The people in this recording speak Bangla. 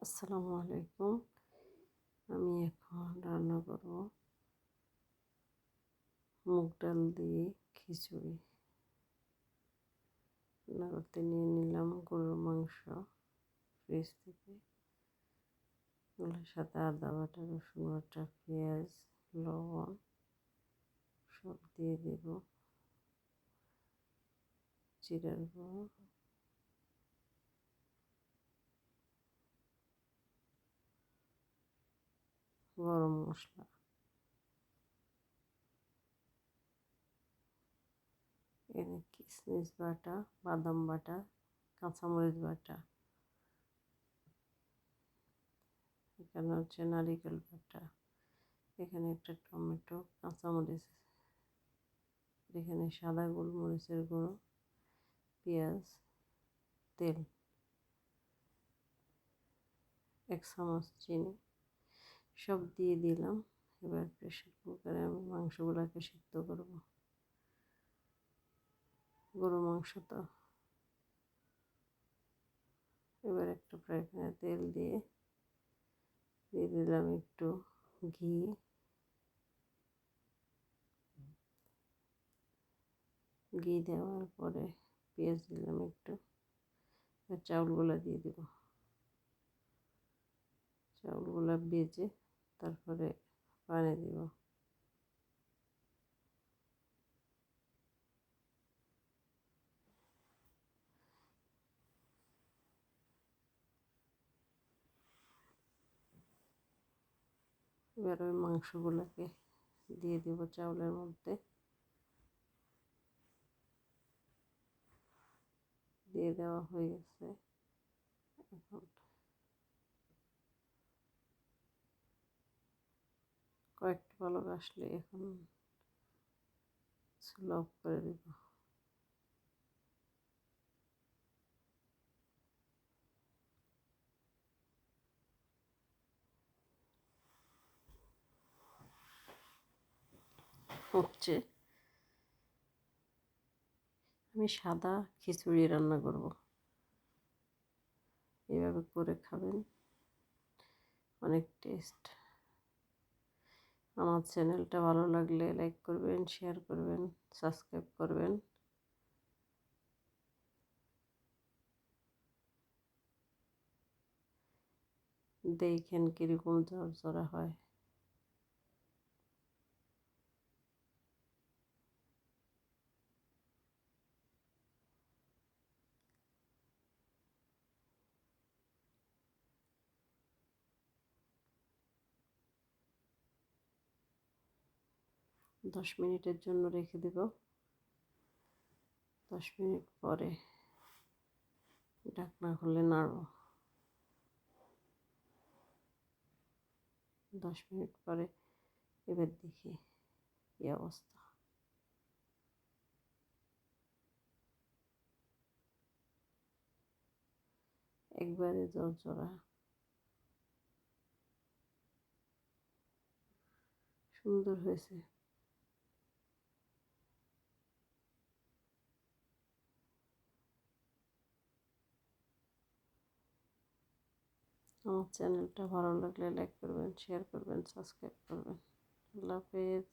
আসসালামু আলাইকুম। আমি এখন রান্না করব মুগ ডাল দিয়ে খিচুড়ি। রান্না করতে নিয়ে নিলাম গরুর মাংস ফ্রিজ থেকে। এগুলোর সাথে আদা বাটা, রসুন বাটা, পেঁয়াজ, লবণ সব দিয়ে দেব। জিরার গুঁড়ো, গরম মশলা, এখানে কিশমিশ বাটা, বাদাম বাটা, কাঁচামরিচ বাটা, এখানে হচ্ছে নারিকেল বাটা, এখানে একটা টমেটো, কাঁচামরিচ, এখানে সাদা গোলমরিচের গুঁড়ো, পেঁয়াজ, তেল, 1 চামচ চিনি সব দিয়ে দিলাম। এবার প্রেশার কুকারে আমি মাংসগুলোকে সিদ্ধ করব। গরুর মাংস তো। এবার একটা ফ্রাই প্যানে তেল দিয়ে দিলাম একটু ঘি, দেওয়ার পরে পেঁয়াজ দিলাম একটু, চাউলগুলো দিয়ে দেব। চাউলগুলো ভেজে তারপরে পানি দিব। এবার ওই মাংসগুলোকে দিয়ে দিব চাউলের মধ্যে, দিয়ে দেওয়া হয়ে গেছে। এখন কয়েকটা পলক আসলে এখন চুলা অফ করে দিব। হচ্ছে আমি সাদা খিচুড়ি রান্না করব। এভাবে করে খাবেন, অনেক টেস্ট। আমার চ্যানেলটা ভালো লাগলে লাইক করবেন, শেয়ার করবেন, সাবস্ক্রাইব করবেন। দেখেন কীরকম ঝরঝরা হয়। দশ মিনিটের জন্য রেখে দেব। 10 মিনিট পরে ঢাকনা খুলে নাড়ব। 10 মিনিট পরে এবার দেখি কী অবস্থা। একবারে ঝরঝরা, সুন্দর হয়েছে। আমার চ্যানেলটা ভালো লাগলে লাইক করবেন, শেয়ার করবেন, সাবস্ক্রাইব করবেন। আল্লাহ হাফেজ।